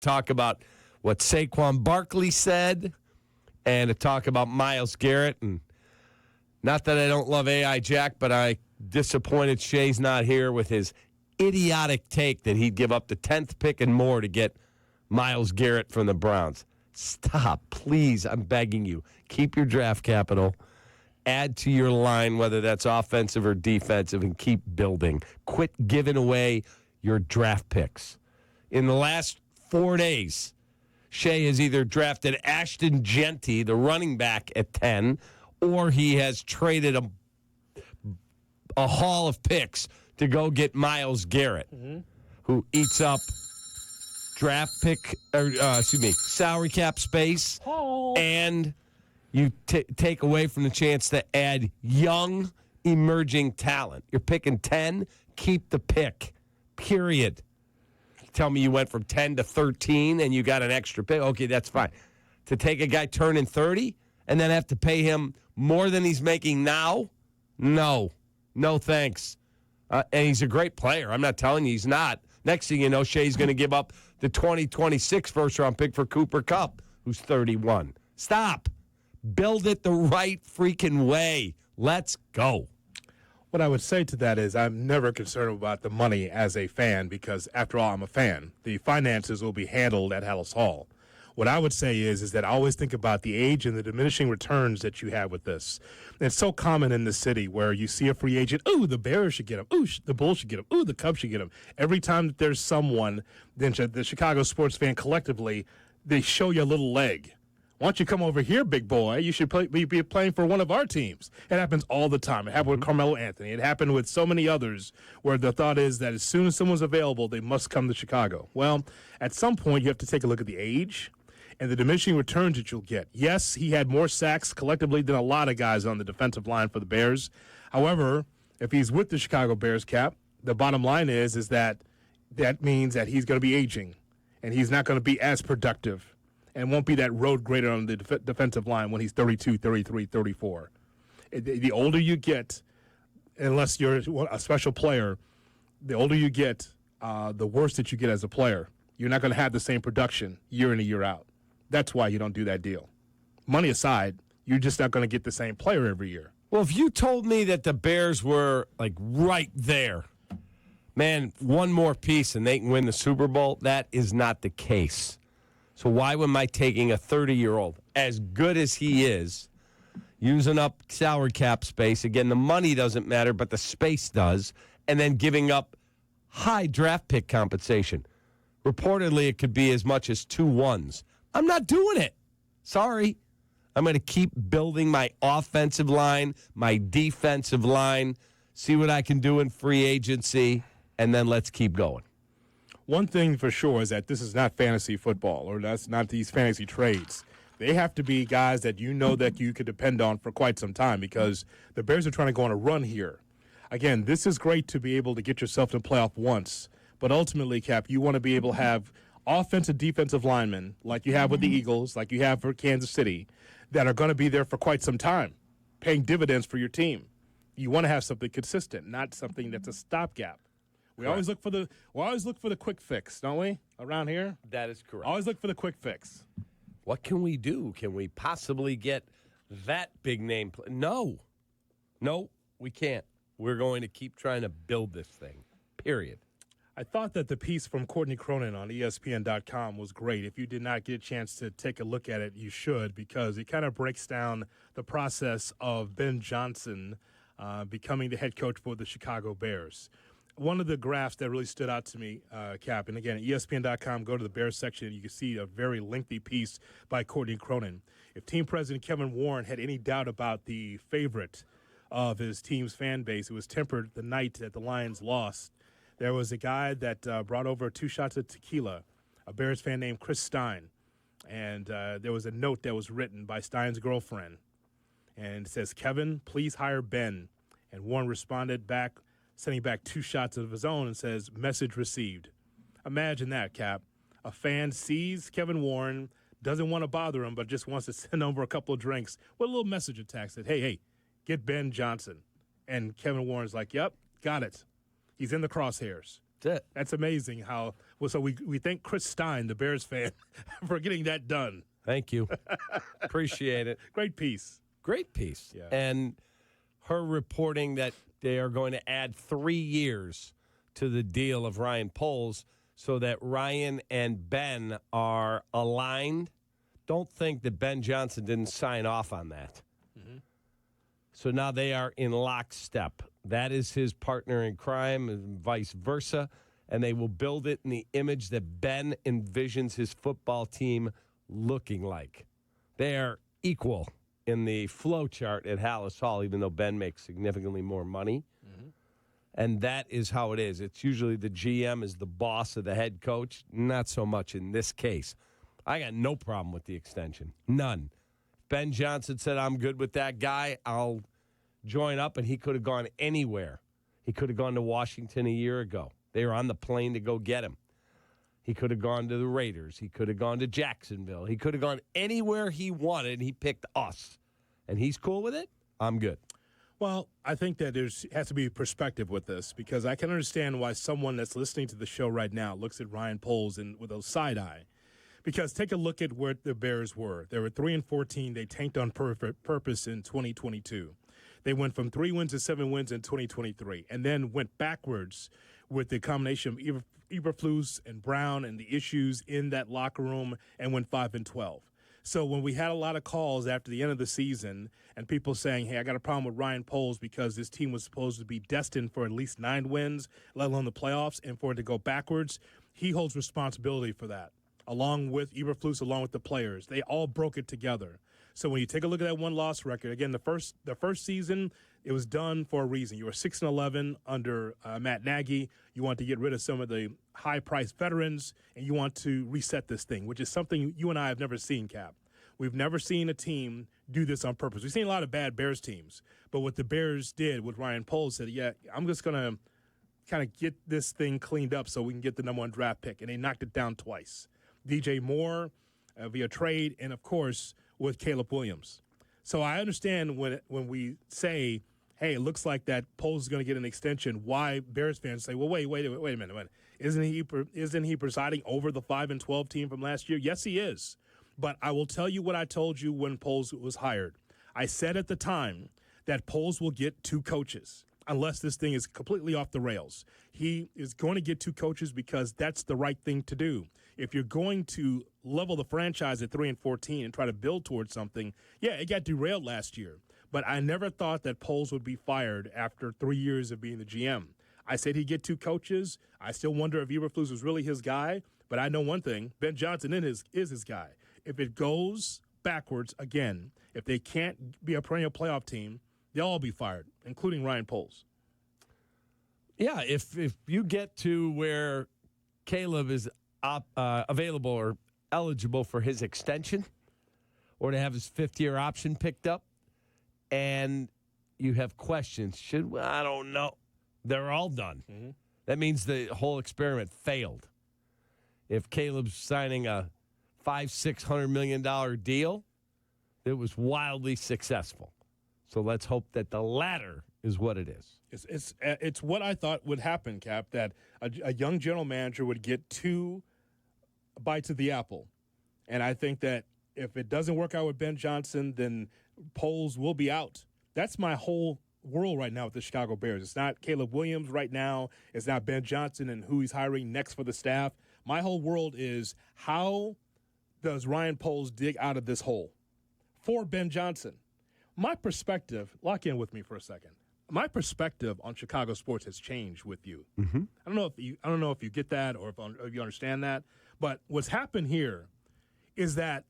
talk about what Saquon Barkley said and to talk about Myles Garrett. And not that I don't love A.I. Jack, but I disappointed Shay's not here with his idiotic take that he'd give up the 10th pick and more to get Myles Garrett from the Browns. Stop, please. I'm begging you. Keep your draft capital. Add to your line, whether that's offensive or defensive, and keep building. Quit giving away your draft picks. In the last 4 days, Shay has either drafted Ashton Genty, the running back, at 10, or he has traded a haul of picks to go get Myles Garrett, who eats up salary cap space, and you take away from the chance to add young, emerging talent. You're picking 10, keep the pick, period. Tell me you went from 10 to 13 and you got an extra pick. Okay, that's fine. To take a guy turning 30 and then have to pay him more than he's making now? No, thanks. And he's a great player. I'm not telling you he's not. Next thing you know, Shay's going to give up the 2026 first-round pick for Cooper Kupp, who's 31. Stop. Build it the right freaking way. Let's go. What I would say to that is I'm never concerned about the money as a fan because, after all, I'm a fan. The finances will be handled at Hallis Hall. What I would say is that I always think about the age and the diminishing returns that you have with this. It's so common in the city where you see a free agent, ooh, the Bears should get him, ooh, the Bulls should get him, ooh, the Cubs should get him. Every time that there's someone, then the Chicago sports fan collectively, they show you a little leg. Why don't you come over here, big boy? You should be playing for one of our teams. It happens all the time. It happened with Carmelo Anthony. It happened with so many others where the thought is that as soon as someone's available, they must come to Chicago. Well, at some point, you have to take a look at the age and the diminishing returns that you'll get. Yes, he had more sacks collectively than a lot of guys on the defensive line for the Bears. However, if he's with the Chicago Bears, Cap, the bottom line is that means that he's going to be aging, and he's not going to be as productive and won't be that road grader on the defensive line when he's 32, 33, 34. The older you get, unless you're a special player, the older you get, the worse that you get as a player. You're not going to have the same production year in and year out. That's why you don't do that deal. Money aside, you're just not going to get the same player every year. Well, if you told me that the Bears were, like, right there, man, one more piece and they can win the Super Bowl, that is not the case. So why am I taking a 30-year-old, as good as he is, using up salary cap space? Again, the money doesn't matter, but the space does, and then giving up high draft pick compensation. Reportedly, it could be as much as 2 1s. I'm not doing it. Sorry. I'm going to keep building my offensive line, my defensive line, see what I can do in free agency, and then let's keep going. One thing for sure is that this is not fantasy football, or that's not these fantasy trades. They have to be guys that you know that you could depend on for quite some time because the Bears are trying to go on a run here. Again, this is great to be able to get yourself to the playoff once, but ultimately, Cap, you want to be able to have offensive, defensive linemen like you have with the Eagles, like you have for Kansas City, that are going to be there for quite some time, paying dividends for your team. You want to have something consistent, not something that's a stopgap. We always look for the quick fix, don't we? Around here, that is correct. Always look for the quick fix. What can we do? Can we possibly get that big name? No, we can't. We're going to keep trying to build this thing. Period. I thought that the piece from Courtney Cronin on ESPN.com was great. If you did not get a chance to take a look at it, you should, because it kind of breaks down the process of Ben Johnson becoming the head coach for the Chicago Bears. One of the graphs that really stood out to me, Cap, and again, at ESPN.com, go to the Bears section, and you can see a very lengthy piece by Courtney Cronin. If team president Kevin Warren had any doubt about the favorite of his team's fan base, it was tempered the night that the Lions lost. There was a guy that brought over 2 shots of tequila, a Bears fan named Chris Stein, and there was a note that was written by Stein's girlfriend, and it says, "Kevin, please hire Ben." And Warren responded back, sending back 2 shots of his own and says, "Message received." Imagine that, Cap. A fan sees Kevin Warren, doesn't want to bother him, but just wants to send over a couple of drinks with a little message attached that, hey, get Ben Johnson. And Kevin Warren's like, yep, got it. He's in the crosshairs. That's it. That's amazing how Well, so we thank Chris Stein, the Bears fan, for getting that done. Thank you. Appreciate it. Great piece. Great piece. Yeah. And her reporting that they are going to add 3 years to the deal of Ryan Poles so that Ryan and Ben are aligned. Don't think that Ben Johnson didn't sign off on that. Mm-hmm. So now they are in lockstep. That is his partner in crime and vice versa. And they will build it in the image that Ben envisions his football team looking like. They are equal in the flow chart at Hallis Hall, even though Ben makes significantly more money. Mm-hmm. And that is how it is. It's usually the GM is the boss of the head coach. Not so much in this case. I got no problem with the extension. None. Ben Johnson said, I'm good with that guy. I'll join up, and he could have gone anywhere. He could have gone to Washington a year ago. They were on the plane to go get him. He could have gone to the Raiders. He could have gone to Jacksonville. He could have gone anywhere he wanted. He picked us. And he's cool with it? I'm good. Well, I think that there has to be perspective with this because I can understand why someone that's listening to the show right now looks at Ryan Poles with a side eye. Because take a look at where the Bears were. They were 3-14. They tanked on purpose in 2022. They went from 3 wins to 7 wins in 2023 and then went backwards with the combination of Eberflus and Brown and the issues in that locker room and went 5-12. So when we had a lot of calls after the end of the season and people saying, hey, I got a problem with Ryan Poles because this team was supposed to be destined for at least 9 wins, let alone the playoffs, and for it to go backwards, he holds responsibility for that, along with Eberflus, along with the players. They all broke it together. So when you take a look at that one-loss record, again, the first season, it was done for a reason. You were 6-11 under Matt Nagy. You want to get rid of some of the high-priced veterans, and you want to reset this thing, which is something you and I have never seen, Cap. We've never seen a team do this on purpose. We've seen a lot of bad Bears teams, but what the Bears did with Ryan Poles said, yeah, I'm just going to kind of get this thing cleaned up so we can get the number 1 draft pick, and they knocked it down twice. DJ Moore via trade, and, of course, with Caleb Williams. So I understand when we say, hey, it looks like that Poles is going to get an extension, why Bears fans say, well, wait a minute. Isn't he presiding over the 5-12 team from last year? Yes, he is. But I will tell you what I told you when Poles was hired. I said at the time that Poles will get 2 coaches unless this thing is completely off the rails. He is going to get 2 coaches because that's the right thing to do. If you're going to level the franchise at 3-14 and try to build towards something, yeah, it got derailed last year. But I never thought that Poles would be fired after 3 years of being the GM. I said he'd get 2 coaches. I still wonder if Eberflus was really his guy. But I know one thing, Ben Johnson is his guy. If it goes backwards again, if they can't be a perennial playoff team, they'll all be fired, including Ryan Poles. Yeah, if you get to where Caleb is available or eligible for his extension or to have his 5th-year option picked up, and you have questions, I don't know. They're all done. Mm-hmm. That means the whole experiment failed. If Caleb's signing a $500-600 million deal, it was wildly successful. So let's hope that the latter is what it is. It's what I thought would happen, Cap, that a young general manager would get 2 bites of the apple. And I think that if it doesn't work out with Ben Johnson, then Poles will be out. That's my whole world right now with the Chicago Bears. It's not Caleb Williams right now. It's not Ben Johnson and who he's hiring next for the staff. My whole world is how does Ryan Poles dig out of this hole for Ben Johnson? My perspective, lock in with me for a second. My perspective on Chicago sports has changed with you. Mm-hmm. I don't know if you get that or if you understand that. But what's happened here is that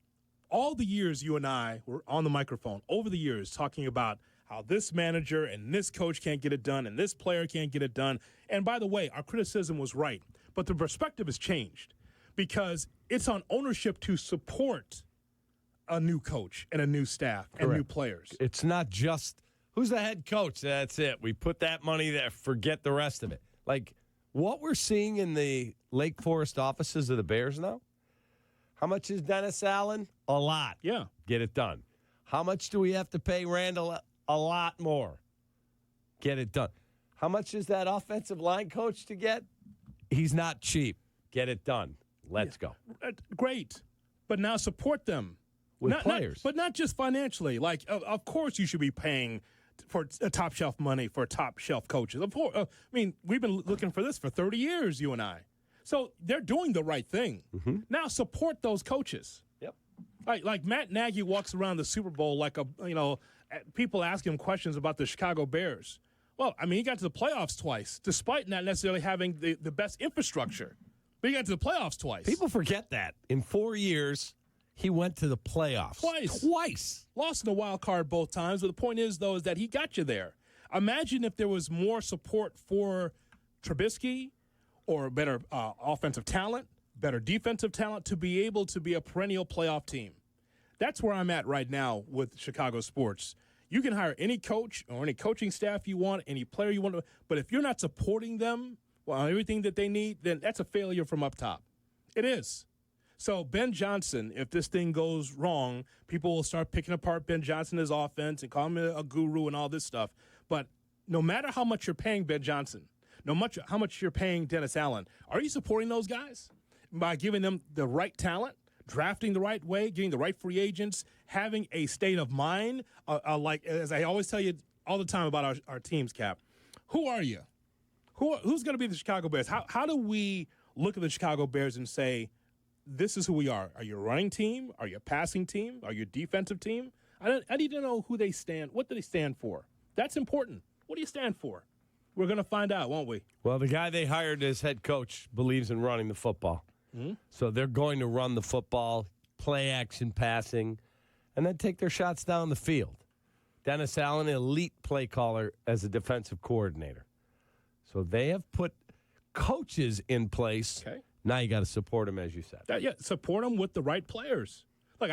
all the years you and I were on the microphone over the years talking about how this manager and this coach can't get it done and this player can't get it done. And by the way, our criticism was right. But the perspective has changed because it's on ownership to support a new coach and a new staff and Correct. New players. It's not just who's the head coach. That's it. We put that money there. Forget the rest of it. Like what we're seeing in the Lake Forest offices of the Bears now. How much is Dennis Allen? A lot. Yeah. Get it done. How much do we have to pay Randall? A lot more. Get it done. How much is that offensive line coach to get? He's not cheap. get it done. Let's go. Great. But now support them. With players. But not just financially. Like, of course you should be paying for top shelf money for top shelf coaches. Of course. We've been looking for this for 30 years, you and I. So they're doing the right thing. Mm-hmm. Now support those coaches. Yep. Like Matt Nagy walks around the Super Bowl like people ask him questions about the Chicago Bears. Well, he got to the playoffs twice, despite not necessarily having the best infrastructure. But he got to the playoffs twice. People forget that. In 4 years, he went to the playoffs. Twice. Lost in the wild card both times. But the point is, though, is that he got you there. Imagine if there was more support for Trubisky or better offensive talent, better defensive talent to be able to be a perennial playoff team. That's where I'm at right now with Chicago sports. You can hire any coach or any coaching staff you want, any player you want, but if you're not supporting them on everything that they need, then that's a failure from up top. It is. So Ben Johnson, if this thing goes wrong, people will start picking apart Ben Johnson's offense and call him a guru and all this stuff. But no matter how much you're paying Ben Johnson, no matter how much you're paying Dennis Allen, are you supporting those guys by giving them the right talent, drafting the right way, getting the right free agents, having a state of mind? Like, as I always tell you all the time about our teams, Cap, who are you? Who's going to be the Chicago Bears? How do we look at the Chicago Bears and say, this is who we are? Are you a running team? Are you a passing team? Are you a defensive team? I need to know who they stand. What do they stand for? That's important. What do you stand for? We're going to find out, won't we? Well, the guy they hired as head coach believes in running the football. Mm-hmm. So they're going to run the football, play action passing, and then take their shots down the field. Dennis Allen, elite play caller as a defensive coordinator. So they have put coaches in place. Okay. Now you got to support them, as you said. Support them with the right players. Look,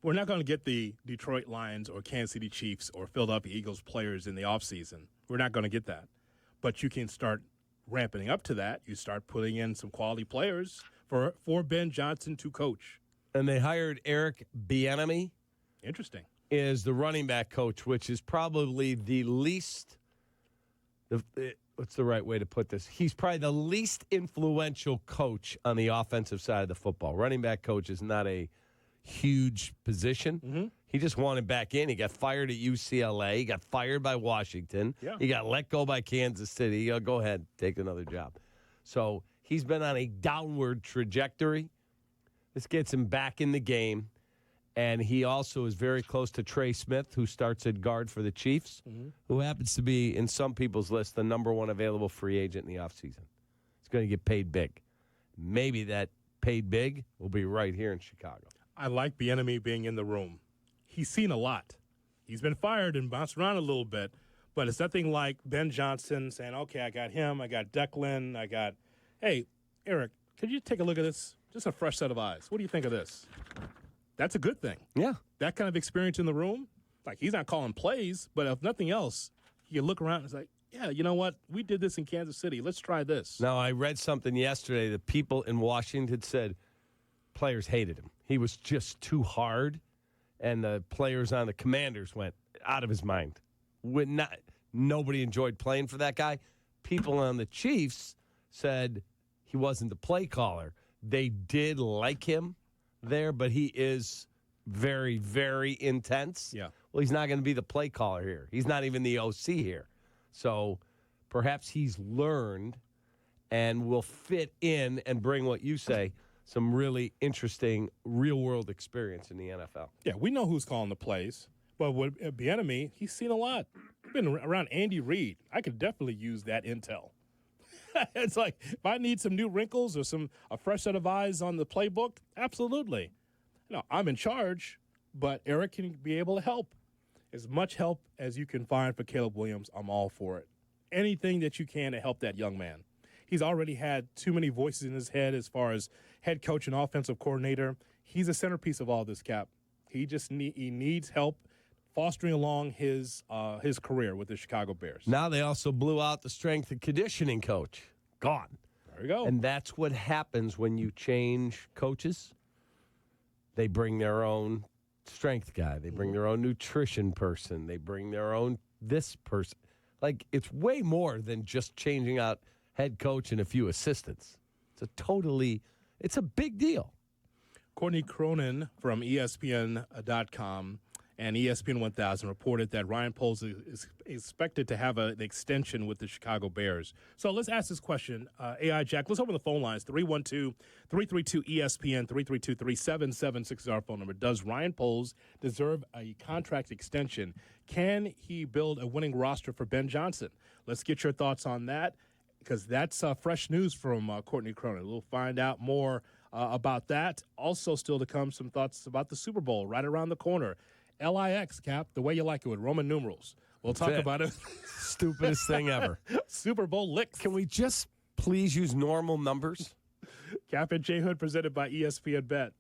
we're not going to get the Detroit Lions or Kansas City Chiefs or Philadelphia Eagles players in the offseason. We're not going to get that. But you can start ramping up to that. You start putting in some quality players for Ben Johnson to coach. And they hired Eric Bieniemy. Interesting. Is the running back coach, which is probably the least what's the right way to put this? He's probably the least influential coach on the offensive side of the football. Running back coach is not a huge position. Mm-hmm. He just wanted back in. He got fired at UCLA. He got fired by Washington. Yeah. He got let go by Kansas City. Go ahead, take another job. So he's been on a downward trajectory. This gets him back in the game. And he also is very close to Trey Smith, who starts at guard for the Chiefs, who happens to be, in some people's list, the number one available free agent in the offseason. He's going to get paid big. Maybe that paid big will be right here in Chicago. I like Bieniemy being in the room. He's seen a lot. He's been fired and bounced around a little bit, but it's nothing like Ben Johnson saying, okay, I got him, I got Declan, hey, Eric, could you take a look at this? Just a fresh set of eyes. What do you think of this? That's a good thing. Yeah. That kind of experience in the room, like he's not calling plays, but if nothing else, you look around and it's like, yeah, you know what? We did this in Kansas City. Let's try this. Now, I read something yesterday that people in Washington said players hated him. He was just too hard, and the players on the Commanders went out of his mind. Nobody enjoyed playing for that guy. People on the Chiefs said he wasn't the play caller. They did like him there, but he is very, very intense. Yeah. Well, he's not going to be the play caller here. He's not even the OC here. So perhaps he's learned and will fit in and bring what you say, some really interesting real-world experience in the NFL. Yeah, we know who's calling the plays. But with Bieniemy, he's seen a lot. He's been around Andy Reid. I could definitely use that intel. It's like, if I need some new wrinkles or a fresh set of eyes on the playbook, absolutely. I'm in charge, but Eric can be able to help. As much help as you can find for Caleb Williams, I'm all for it. Anything that you can to help that young man. He's already had too many voices in his head as far as head coach and offensive coordinator. He's a centerpiece of all this, Cap. He needs help fostering along his career with the Chicago Bears. Now they also blew out the strength and conditioning coach. Gone. There you go. And that's what happens when you change coaches. They bring their own strength guy. They bring their own nutrition person. They bring their own this person. Like, it's way more than just changing out head coach and a few assistants. It's a big deal. Courtney Cronin from ESPN.com and ESPN 1000 reported that Ryan Poles is expected to have an extension with the Chicago Bears. So let's ask this question. AI Jack, let's open the phone lines. 312-332-ESPN, 332-3776 is our phone number. Does Ryan Poles deserve a contract extension? Can he build a winning roster for Ben Johnson? Let's get your thoughts on that, because that's fresh news from Courtney Cronin. We'll find out more about that. Also, still to come, some thoughts about the Super Bowl right around the corner. LIX, Cap, the way you like it with Roman numerals. We'll talk about it. Stupidest thing ever. Super Bowl licks. Can we just please use normal numbers? Kap and J Hood presented by ESPN Bet.